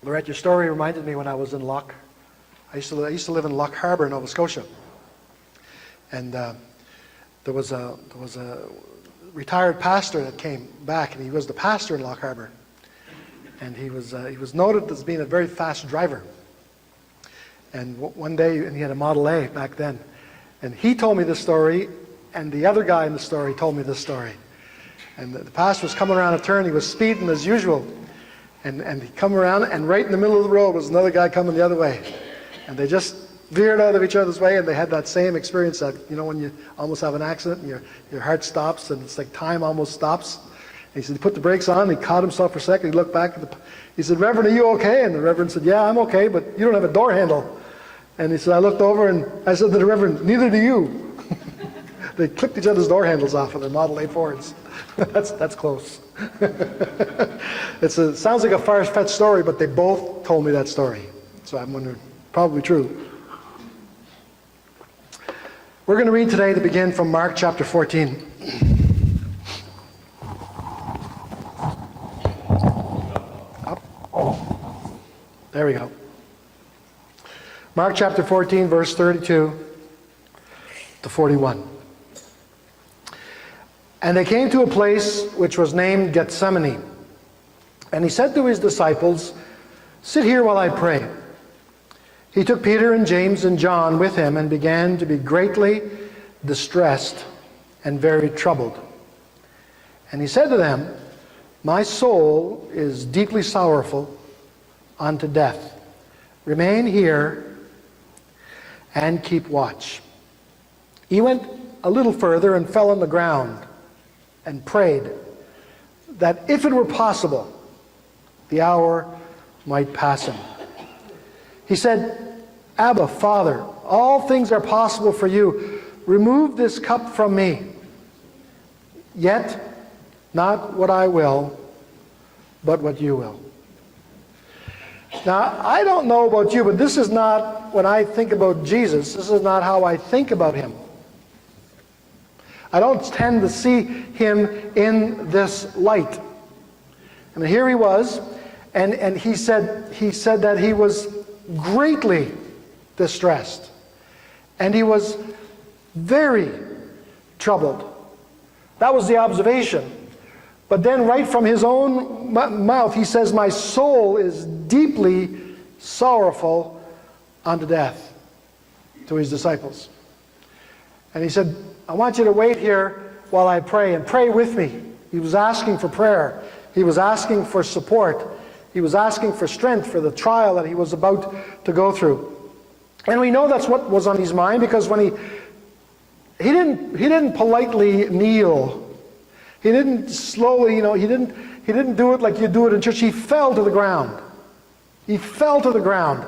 Lorette, your story reminded me when I was in Loch. I used to live in Loch Harbour, Nova Scotia. And there was a retired pastor that came back, and he was the pastor in Loch Harbour. And he was noted as being a very fast driver. And one day, and he had a Model A back then, and he told me this story, and the other guy in the story told me this story. And the pastor was coming around a turn, he was speeding as usual, and he come around, and right in the middle of the road was another guy coming the other way. And they just veered out of each other's way, and they had that same experience that, you know, when you almost have an accident and your heart stops, and it's like time almost stops. And he said he put the brakes on, he caught himself for a second, he looked back at he said, "Reverend, are you okay?" And the Reverend said, "Yeah, I'm okay, but you don't have a door handle." And he said, I looked over and I said to the Reverend, "Neither do you." They clipped each other's door handles off of their Model A Fords. That's close. It sounds like a far-fetched story, but they both told me that story. So I'm wondering, probably true. We're going to read today to begin from Mark chapter 14. Up. There we go. Mark chapter 14, verse 32 to 41. And they came to a place which was named Gethsemane. And he said to his disciples, "Sit here while I pray." He took Peter and James and John with him and began to be greatly distressed and very troubled. And he said to them, "My soul is deeply sorrowful unto death. Remain here and keep watch." He went a little further and fell on the ground and prayed that if it were possible, the hour might pass him. He said, "Abba, Father, all things are possible for you. Remove this cup from me. Yet not what I will, but what you will." Now, I don't know about you, but this is not, when I think about Jesus, this is not how I think about him. I don't tend to see him in this light. I mean, here he was, and he said that he was greatly distressed. And he was very troubled. That was the observation. But then right from his own mouth, he says, "My soul is deeply sorrowful unto death," to his disciples. And he said, "I want you to wait here while I pray, and pray with me." He was asking for prayer. He was asking for support. He was asking for strength for the trial that he was about to go through. And we know that's what was on his mind, because when he didn't politely kneel. He didn't slowly, he didn't do it like you do it in church. He fell to the ground. He fell to the ground.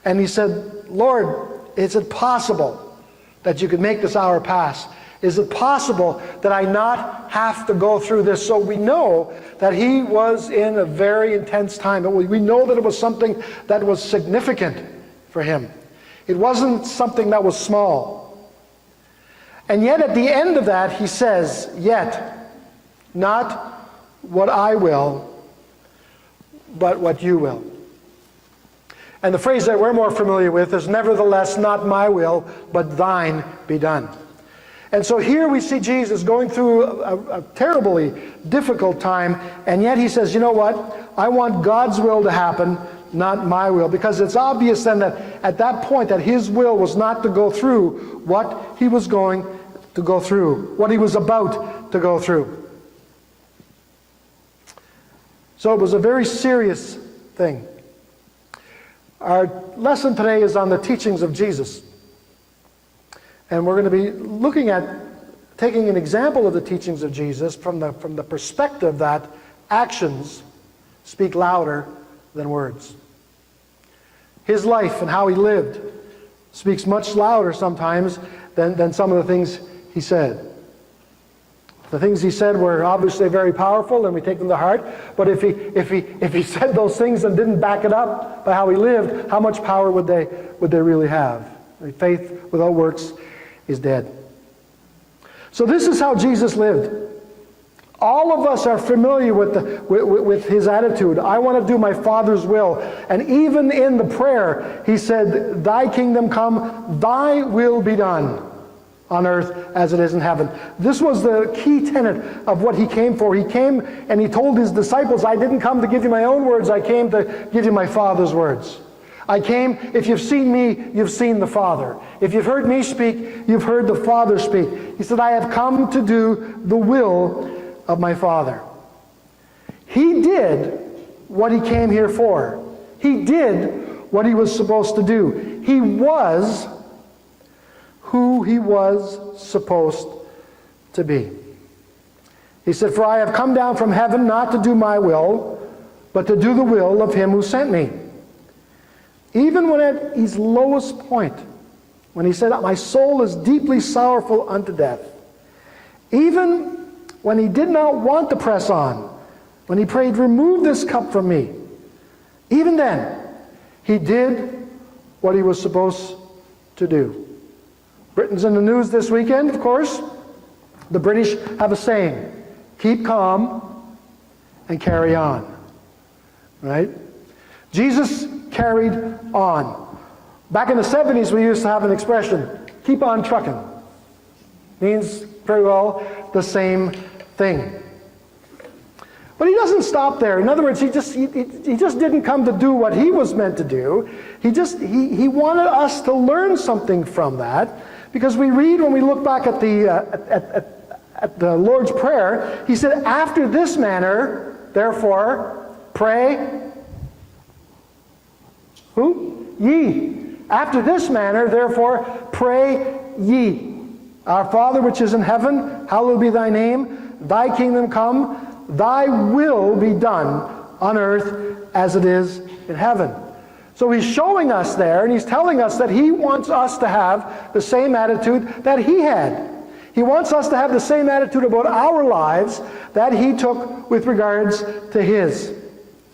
And he said, "Lord, is it possible that you could make this hour pass? Is it possible that I not have to go through this?" So we know that he was in a very intense time. We know that it was something that was significant for him. It wasn't something that was small. And yet at the end of that, he says, "Yet not what I will, but what you will." And the phrase that we're more familiar with is, "Nevertheless, not my will, but thine be done." And so here we see Jesus going through a terribly difficult time, and yet he says, "You know what? I want God's will to happen, not my will." Because it's obvious then that at that point that his will was not to go through what he was going to go through, what he was about to go through. So it was a very serious thing. Our lesson today is on the teachings of Jesus. And we're going to be looking at taking an example of the teachings of Jesus from the perspective that actions speak louder than words. His life and how he lived speaks much louder sometimes than some of the things he said. The things he said were obviously very powerful, and we take them to heart. But if he said those things and didn't back it up by how he lived, how much power would they really have? Faith without works is dead. So this is how Jesus lived. All of us are familiar with his attitude. I want to do my Father's will. And even in the prayer, he said, thy kingdom come, thy will be done on earth as it is in heaven. This was the key tenet of what he came for. He came and he told his disciples, I didn't come to give you my own words, I came to give you my Father's words. I came, if you've seen me, you've seen the Father. If you've heard me speak, you've heard the Father speak. He said, I have come to do the will of my Father. He did what he came here for. He did what he was supposed to do. He was who he was supposed to be. He said, for I have come down from heaven not to do my will, but to do the will of him who sent me. Even when at his lowest point, when he said, my soul is deeply sorrowful unto death, even when he did not want to press on, when he prayed, remove this cup from me, even then, he did what he was supposed to do. Britain's in the news this weekend, of course. The British have a saying, keep calm and carry on. Right? Jesus carried on. Back in the 70s, we used to have an expression, keep on trucking. Means very well the same thing. But he doesn't stop there. In other words, he just didn't come to do what he was meant to do. He wanted us to learn something from that, because we read, when we look back at the Lord's Prayer, he said, after this manner, therefore, pray. Who? Ye. After this manner, therefore, pray ye. Our Father which is in heaven, hallowed be thy name. Thy kingdom come. Thy will be done on earth as it is in heaven. So he's showing us there, and he's telling us that he wants us to have the same attitude that he had. He wants us to have the same attitude about our lives that he took with regards to his.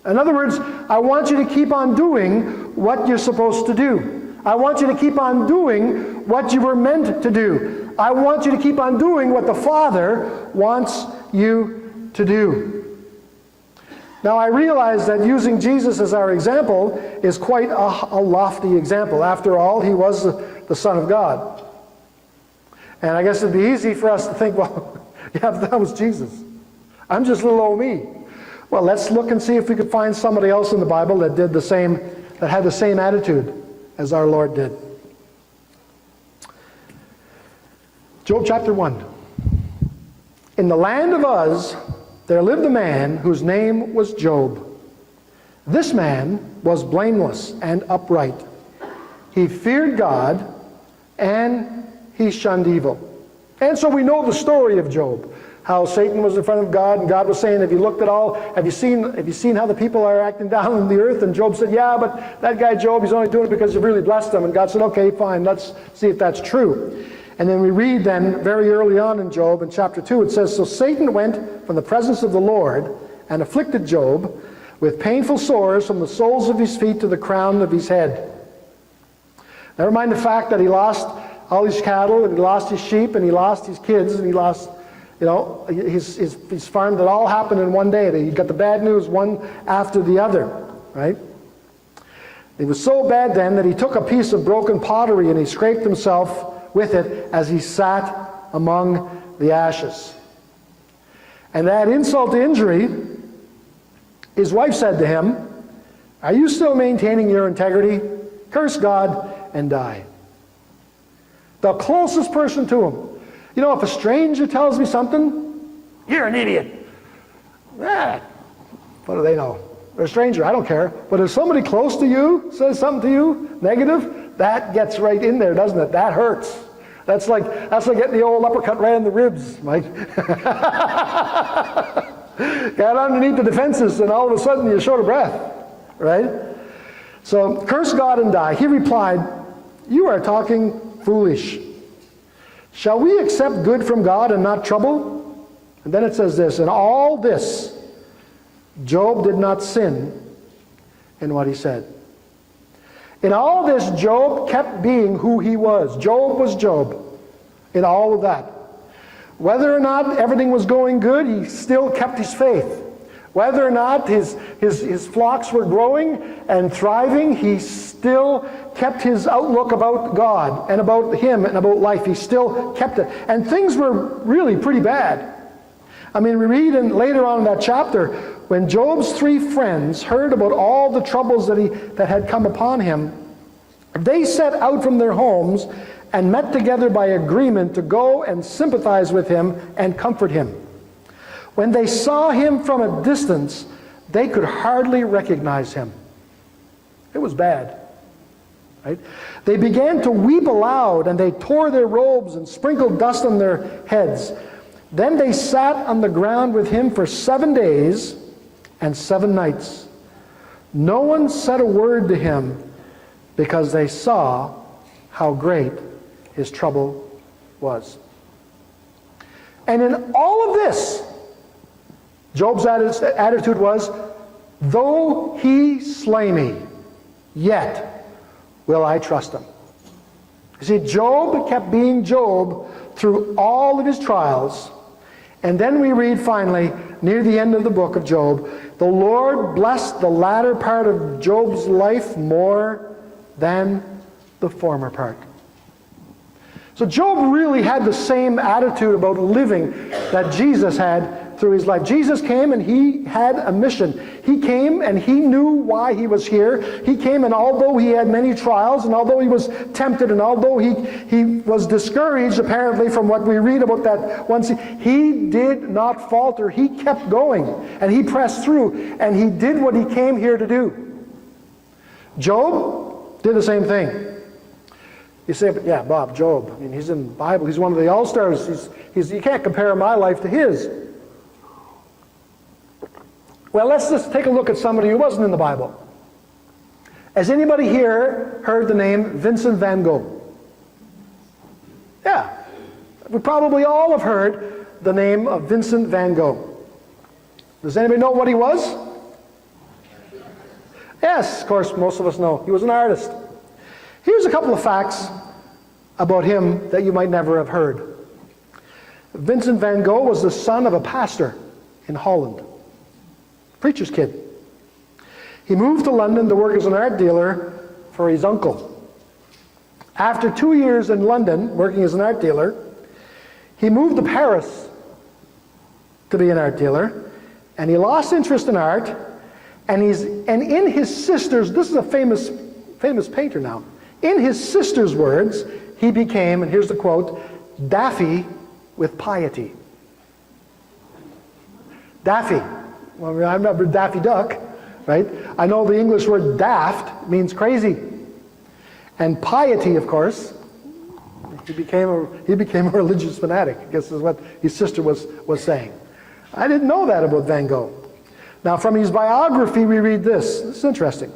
In other words, I want you to keep on doing what you're supposed to do. I want you to keep on doing what you were meant to do. I want you to keep on doing what the Father wants you to do. Now, I realize that using Jesus as our example is quite a lofty example. After all, he was the Son of God. And I guess it'd be easy for us to think, well, yeah, that was Jesus. I'm just little old me. Well, let's look and see if we could find somebody else in the Bible that did the same, that had the same attitude as our Lord did. Job chapter 1. In the land of Uz, there lived a man whose name was Job. This man was blameless and upright. He feared God, and he shunned evil. And so we know the story of Job. How Satan was in front of God, and God was saying, have you looked at all, have you seen how the people are acting down on the earth? And Job said, yeah, but that guy Job, he's only doing it because you've really blessed him. And God said, okay, fine, let's see if that's true. And then we read then, very early on in Job, in chapter 2, it says, so Satan went from the presence of the Lord and afflicted Job with painful sores from the soles of his feet to the crown of his head. Never mind the fact that he lost all his cattle, and he lost his sheep, and he lost his kids, and he lost, his farm. That all happened in one day. He got the bad news one after the other, right? It was so bad then that he took a piece of broken pottery and he scraped himself with it as he sat among the ashes. And that insult to injury, his wife said to him, are you still maintaining your integrity? Curse God and die. The closest person to him. You know, if a stranger tells me something, you're an idiot. What do they know? They're a stranger, I don't care. But if somebody close to you says something to you, negative, that gets right in there, doesn't it? That hurts. That's like getting the old uppercut right in the ribs, Mike. Got underneath the defenses, and all of a sudden you're short of breath, right? So, curse God and die. He replied, you are talking foolish. Shall we accept good from God and not trouble? And then it says this, in all this, Job did not sin in what he said. In all this, Job kept being who he was. Job was Job in all of that. Whether or not everything was going good, he still kept his faith. Whether or not his flocks were growing and thriving, he still kept his outlook about God and about him and about life. He still kept it. And things were really pretty bad. I mean, we read later on in that chapter, when Job's 3 friends heard about all the troubles that had come upon him, they set out from their homes and met together by agreement to go and sympathize with him and comfort him. When they saw him from a distance, they could hardly recognize him. It was bad. Right? They began to weep aloud, and they tore their robes and sprinkled dust on their heads. Then they sat on the ground with him for 7 days and 7 nights. No one said a word to him, because they saw how great his trouble was. And in all of this, Job's attitude was, though he slay me, yet will I trust him. You see, Job kept being Job through all of his trials. And then we read finally, near the end of the book of Job, the Lord blessed the latter part of Job's life more than the former part. So Job really had the same attitude about living that Jesus had through his life. Jesus came and he had a mission. He came and he knew why he was here. He came, and although he had many trials, and although he was tempted, and although he was discouraged apparently from what we read about that once, he did not falter. He kept going and he pressed through and he did what he came here to do. Job did the same thing. You say, but yeah, Bob, Job, I mean, he's in the Bible. He's one of the all-stars. You can't compare my life to his. Well, let's just take a look at somebody who wasn't in the Bible. Has anybody here heard the name Vincent van Gogh? Yeah. We probably all have heard the name of Vincent van Gogh. Does anybody know what he was? Yes, of course, most of us know. He was an artist. Here's a couple of facts about him that you might never have heard. Vincent van Gogh was the son of a pastor in Holland. Preacher's kid. He moved to London to work as an art dealer for his uncle. After 2 years in London working as an art dealer, he moved to Paris to be an art dealer, and he lost interest in art, and in his sister's, this is a famous painter now, in his sister's words, he became, and here's the quote, daffy with piety. Daffy. Well, I remember Daffy Duck, right? I know the English word daft means crazy. And piety, of course, he became a religious fanatic, I guess is what his sister was saying. I didn't know that about Van Gogh. Now, from his biography, we read this. This is interesting.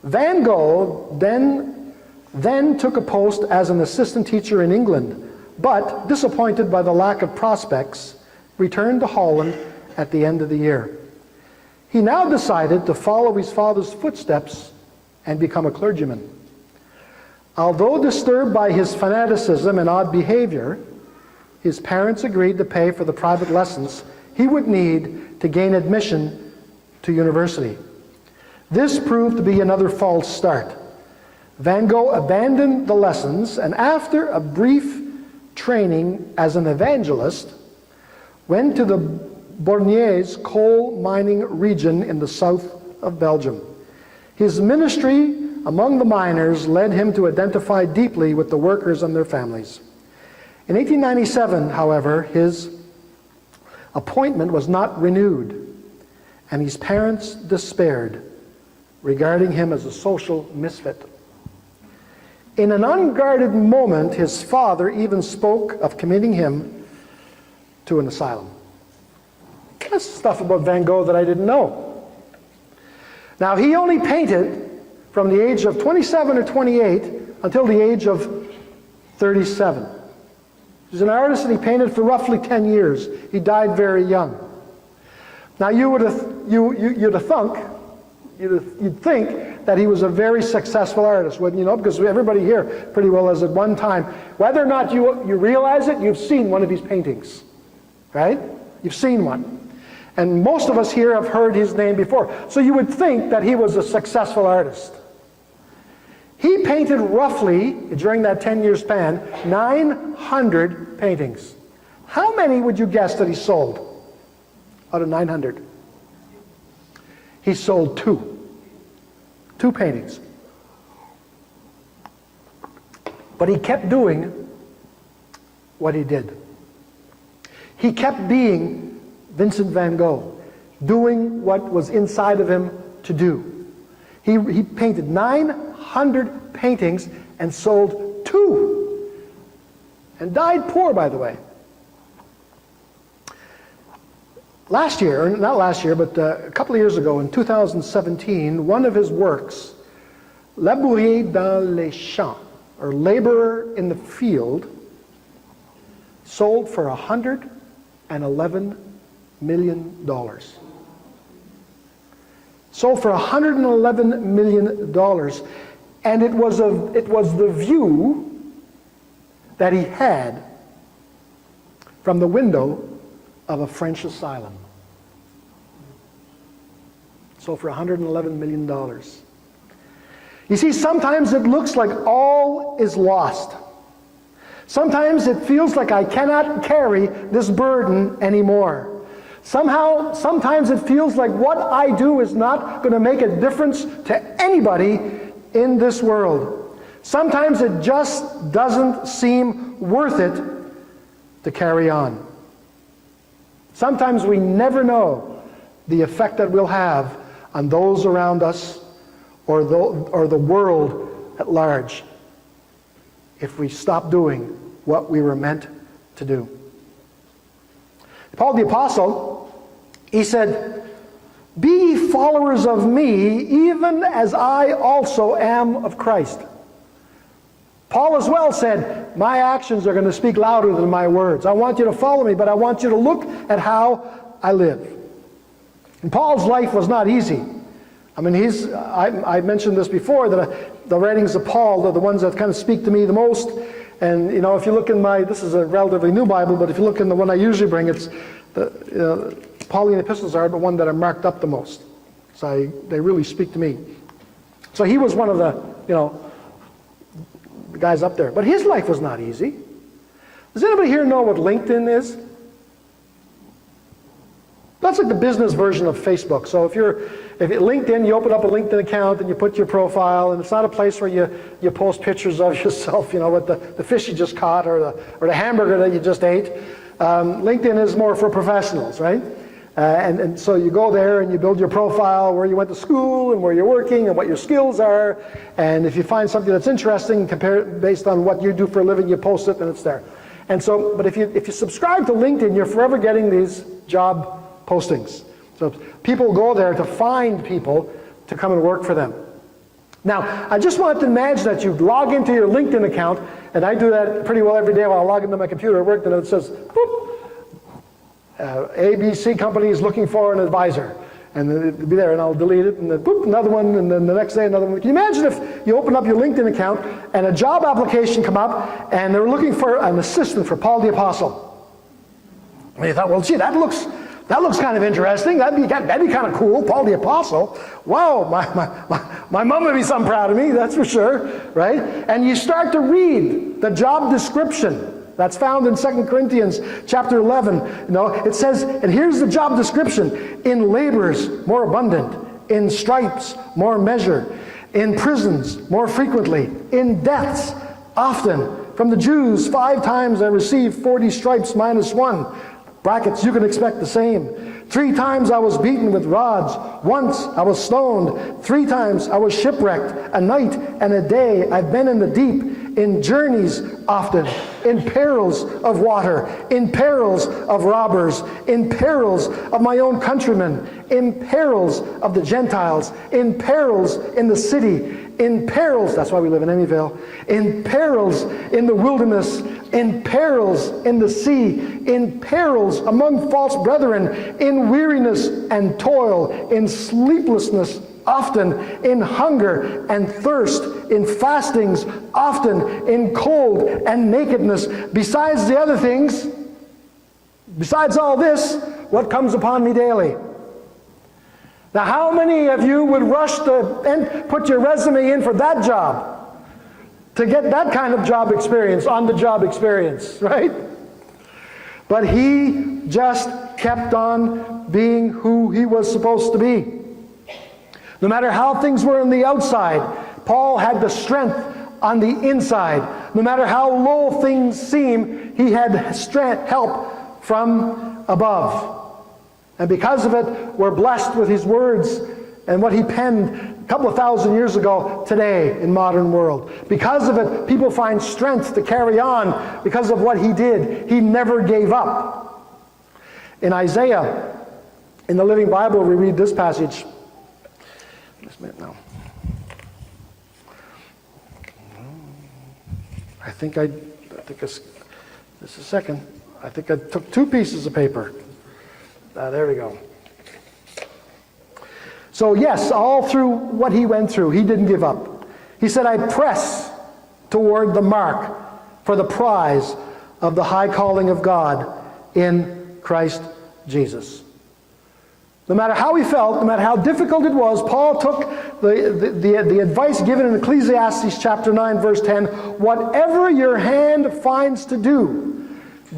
Van Gogh then took a post as an assistant teacher in England, but, disappointed by the lack of prospects, returned to Holland at the end of the year. He now decided to follow his father's footsteps and become a clergyman. Although disturbed by his fanaticism and odd behavior, his parents agreed to pay for the private lessons he would need to gain admission to university. This proved to be another false start. Van Gogh abandoned the lessons, and after a brief training as an evangelist, went to the Bornies coal mining region in the south of Belgium. His ministry among the miners led him to identify deeply with the workers and their families. In 1897, however, his appointment was not renewed, and his parents despaired, regarding him as a social misfit. In an unguarded moment, his father even spoke of committing him to an asylum. That's stuff about Van Gogh that I didn't know. Now, he only painted from the age of 27 or 28 until the age of 37. He's an artist, and he painted for roughly 10 years. He died very young. Now, you'd think that he was a very successful artist, wouldn't you know? Because everybody here pretty well has at one time, whether or not you realize it, you've seen one of his paintings, right? You've seen one. And most of us here have heard his name before. So you would think that he was a successful artist. He painted roughly, during that 10-year span, 900 paintings. How many would you guess that he sold out of 900? He sold 2. 2 paintings. But he kept doing what he did. He kept being Vincent van Gogh, doing what was inside of him to do. He painted 900 paintings and sold 2. And died poor, by the way. Last year, or not last year, but a couple of years ago, in 2017, one of his works, Labourier dans les champs, or Laborer in the Field, sold for $111 million. Sold for $111 million, and it was the view that he had from the window of a French asylum. Sold for $111 million. You see, sometimes it looks like all is lost. Sometimes it feels like I cannot carry this burden anymore. Sometimes it feels like what I do is not going to make a difference to anybody in this world. Sometimes it just doesn't seem worth it to carry on. Sometimes we never know the effect that we'll have on those around us or the world at large if we stop doing what we were meant to do. Paul the Apostle, he said, "Be ye followers of me, even as I also am of Christ." Paul as well said, "My actions are going to speak louder than my words. I want you to follow me, but I want you to look at how I live." And Paul's life was not easy. I mean, I mentioned this before, that the writings of Paul are the ones that kind of speak to me the most. And, you know, if you look in this is a relatively new Bible, but if you look in the one I usually bring, it's the Pauline epistles are the one that are marked up the most. So they really speak to me. So he was one of the guys up there. But his life was not easy. Does anybody here know what LinkedIn is? That's like the business version of Facebook. So if LinkedIn, you open up a LinkedIn account and you put your profile, and it's not a place where you post pictures of yourself, with the fish you just caught or the hamburger that you just ate. LinkedIn is more for professionals, right? And so you go there and you build your profile, where you went to school and where you're working and what your skills are. And if you find something that's interesting, compare it based on what you do for a living, you post it and it's there. And so, but if you subscribe to LinkedIn, you're forever getting these job postings. So people go there to find people to come and work for them. Now, I just want to imagine that you log into your LinkedIn account, and I do that pretty well every day while I log into my computer at work, and it says, boop, ABC company is looking for an advisor. And it'll be there, and I'll delete it, and then boop, another one, and then the next day another one. Can you imagine if you open up your LinkedIn account and a job application come up, and they're looking for an assistant for Paul the Apostle? And you thought, well, gee, that looks kind of interesting. That'd be kind of cool. Paul the Apostle. Wow, my mom would be some proud of me, that's for sure, right? And you start to read the job description that's found in 2 Corinthians chapter 11. It says, and here's the job description: in labors, more abundant; in stripes, more measure; in prisons, more frequently; in deaths, often; from the Jews, 5 times I received 40 stripes minus 1. Brackets, you can expect the same. 3 times I was beaten with rods. Once I was stoned. 3 times I was shipwrecked. A night and a day I've been in the deep. In journeys often. In perils of water. In perils of robbers. In perils of my own countrymen. In perils of the Gentiles. In perils in the city. In perils, that's why we live in Emyvale. In perils in the wilderness. In perils in the sea. In perils among false brethren. In weariness and toil. In sleeplessness often in hunger and thirst, in fastings, often in cold and nakedness. Besides the other things, besides all this, what comes upon me daily? Now, how many of you would rush to put your resume in for that job to get that kind of job experience, on-the-job experience, right? But he just kept on being who he was supposed to be. No matter how things were on the outside, Paul had the strength on the inside. No matter how low things seem, he had strength, help from above. And because of it, we're blessed with his words and what he penned a couple of thousand years ago today in modern world. Because of it, people find strength to carry on because of what he did. He never gave up. In Isaiah, in the Living Bible, we read this passage. Just a minute now. I think it's just a second. I think I took 2 pieces of paper. There we go. So yes, all through what he went through, he didn't give up. He said, I press toward the mark for the prize of the high calling of God in Christ Jesus. No matter how he felt, no matter how difficult it was, Paul took the advice given in Ecclesiastes chapter 9, verse 10, whatever your hand finds to do,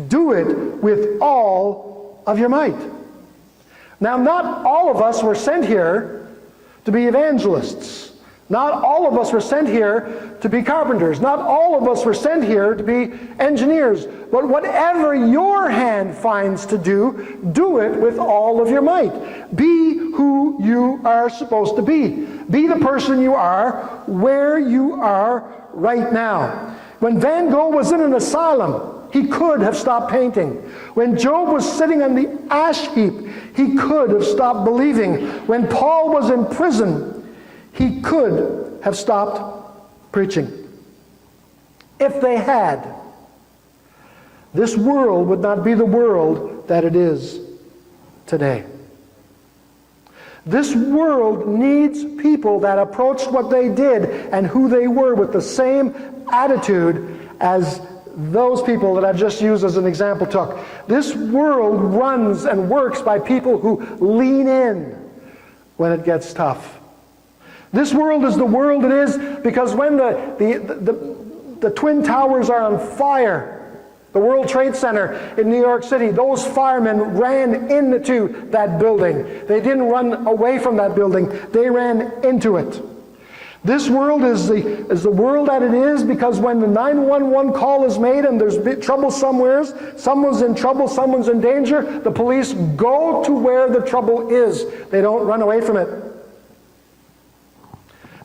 do it with all of your might. Now, not all of us were sent here to be evangelists. Not all of us were sent here to be carpenters. Not all of us were sent here to be engineers. But whatever your hand finds to do, do it with all of your might. Be who you are supposed to be. Be the person you are where you are right now. When Van Gogh was in an asylum, he could have stopped painting. When Job was sitting on the ash heap, he could have stopped believing. When Paul was in prison, he could have stopped preaching. If they had, this world would not be the world that it is today. This world needs people that approached what they did and who they were with the same attitude as those people that I've just used as an example took. This world runs and works by people who lean in when it gets tough. This world is the world it is because when the Twin Towers are on fire, the World Trade Center in New York City, those firemen ran into that building. They didn't run away from that building. They ran into it. This world is the world that it is because when the 911 call is made and there's trouble somewhere, someone's in trouble, someone's in danger, the police go to where the trouble is. They don't run away from it.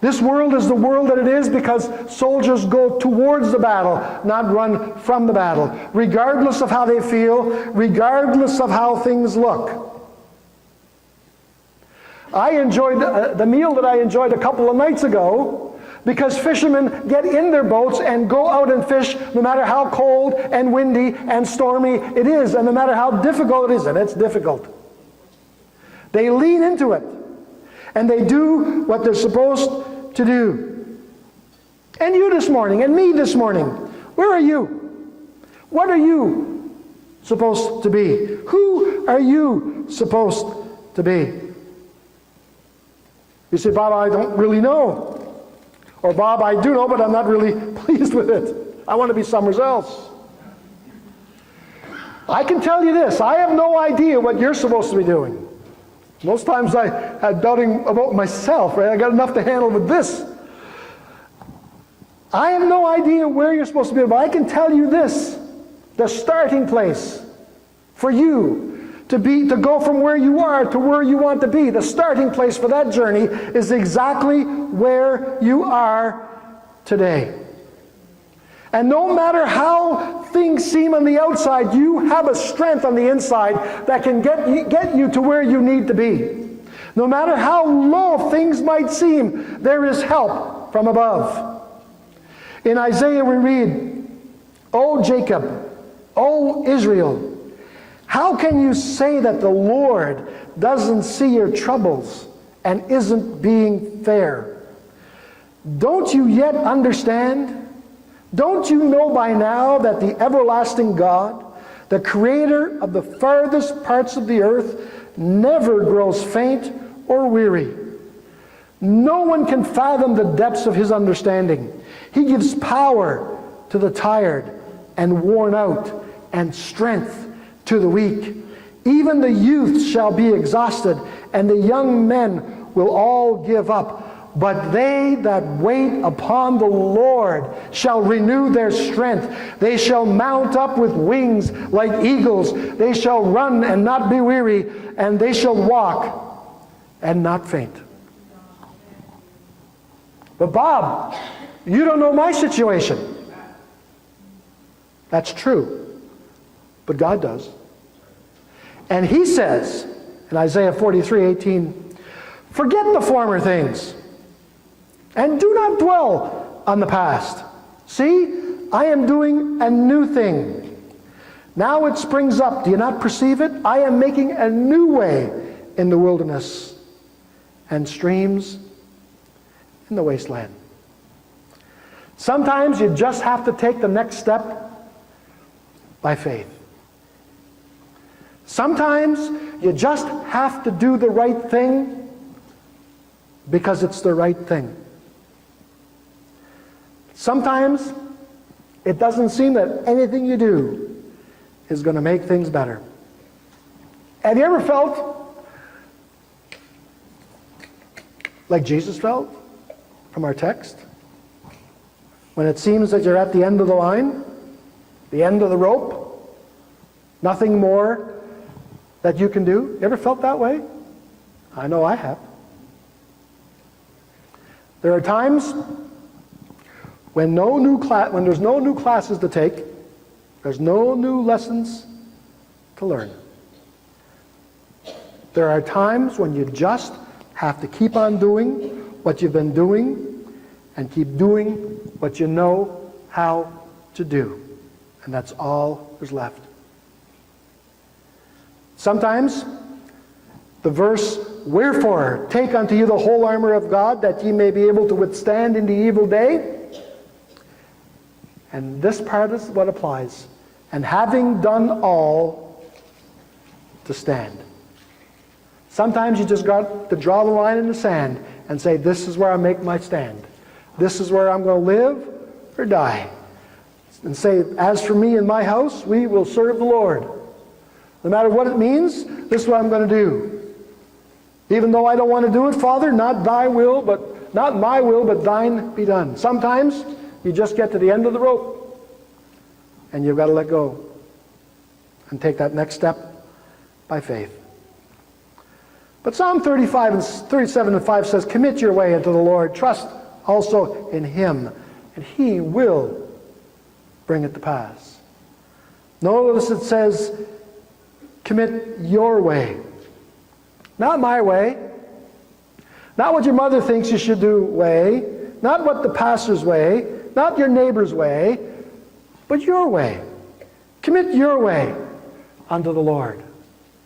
This world is the world that it is because soldiers go towards the battle, not run from the battle, regardless of how they feel, regardless of how things look. I enjoyed the meal that I enjoyed a couple of nights ago because fishermen get in their boats and go out and fish no matter how cold and windy and stormy it is and no matter how difficult it is, and it's difficult. They lean into it and they do what they're supposed to do. And you this morning and me this morning, where are you? What are you supposed to be? Who are you supposed to be? You say, Bob, I don't really know. Or Bob, I do know, but I'm not really pleased with it. I want to be somewhere else. I can tell you this, I have no idea what you're supposed to be doing. Most times I'm doubting about myself, right? I got enough to handle with this. I have no idea where you're supposed to be, but I can tell you this, the starting place for you to go from where you are to where you want to be, the starting place for that journey is exactly where you are today. And no matter how things seem on the outside, you have a strength on the inside that can get you to where you need to be. No matter how low things might seem, there is help from above. In Isaiah we read, O Jacob, O Israel, how can you say that the Lord doesn't see your troubles and isn't being fair. Don't you yet understand? Don't you know by now that the everlasting God, the creator of the farthest parts of the earth, never grows faint or weary? No one can fathom the depths of his understanding. He gives power to the tired and worn out, and strength to the weak. Even the youth shall be exhausted, and the young men will all give up. But they that wait upon the Lord shall renew their strength. They shall mount up with wings like eagles. They shall run and not be weary, and they shall walk and not faint. But Bob, you don't know my situation. That's true, but God does. And he says in Isaiah 43:18, forget the former things, and do not dwell on the past. See, I am doing a new thing. Now it springs up. Do you not perceive it? I am making a new way in the wilderness and streams in the wasteland. Sometimes you just have to take the next step by faith. Sometimes you just have to do the right thing because it's the right thing. Sometimes it doesn't seem that anything you do is going to make things better. Have you ever felt like Jesus felt from our text? When it seems that you're at the end of the line, the end of the rope, nothing more that you can do. You ever felt that way? I know I have. There are times when there's no new classes to take, there's no new lessons to learn. There are times when you just have to keep on doing what you've been doing and keep doing what you know how to do. And that's all there's left. Sometimes the verse, wherefore take unto you the whole armor of God, that ye may be able to withstand in the evil day. And this part is what applies. And having done all, to stand. Sometimes you just got to draw the line in the sand and say, this is where I make my stand. This is where I'm going to live or die. And say, as for me and my house, we will serve the Lord. No matter what it means, this is what I'm going to do. Even though I don't want to do it, Father, not my will, but thine be done. Sometimes you just get to the end of the rope and you've got to let go and take that next step by faith. But Psalm 35 and 37 and 5 says, commit your way unto the Lord, trust also in him, and he will bring it to pass. Notice it says, commit your way. Not my way. Not what your mother thinks you should do way. Not what the pastor's way. Not your neighbor's way. But your way. Commit your way unto the Lord.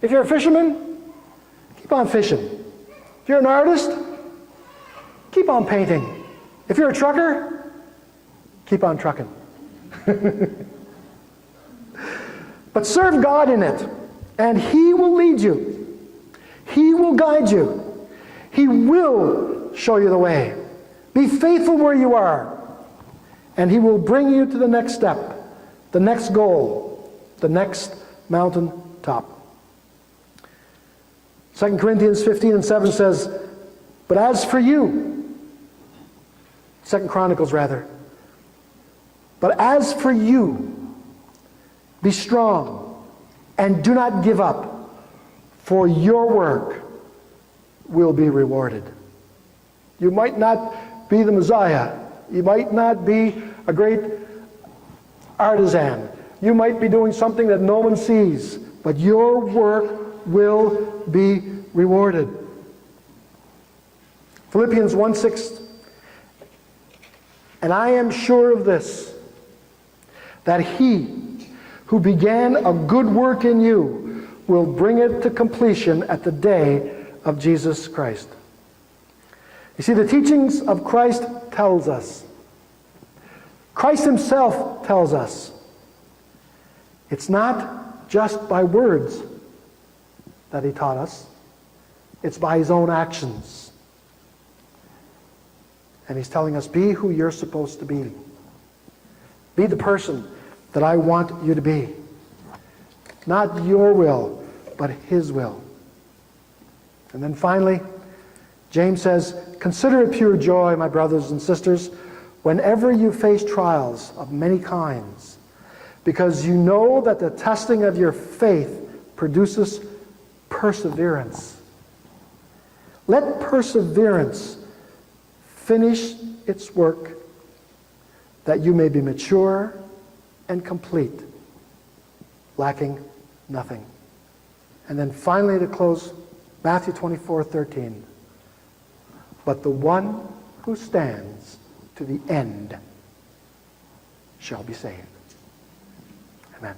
If you're a fisherman, keep on fishing. If you're an artist, keep on painting. If you're a trucker, keep on trucking. But serve God in it, and he will lead you. He will guide you. He will show you the way. Be faithful where you are, and he will bring you to the next step, the next goal, the next mountain top. 2 Corinthians 15 and 7 says, but as for you, 2 Chronicles rather, but as for you, be strong and do not give up, for your work will be rewarded. You might not be the Messiah. You might not be a great artisan. You might be doing something that no one sees, but your work will be rewarded. Philippians 1:6, and I am sure of this, that he who began a good work in you will bring it to completion at the day of Jesus Christ. You see, the teachings of Christ tells us. Christ himself tells us. It's not just by words that he taught us. It's by his own actions. And he's telling us, be who you're supposed to be. Be the person that I want you to be. Not your will, but his will. And then finally, James says, consider it pure joy, my brothers and sisters, whenever you face trials of many kinds, because you know that the testing of your faith produces perseverance. Let perseverance finish its work, that you may be mature and complete, lacking nothing. And then finally, to close, Matthew 24:13. But the one who stands to the end shall be saved. Amen.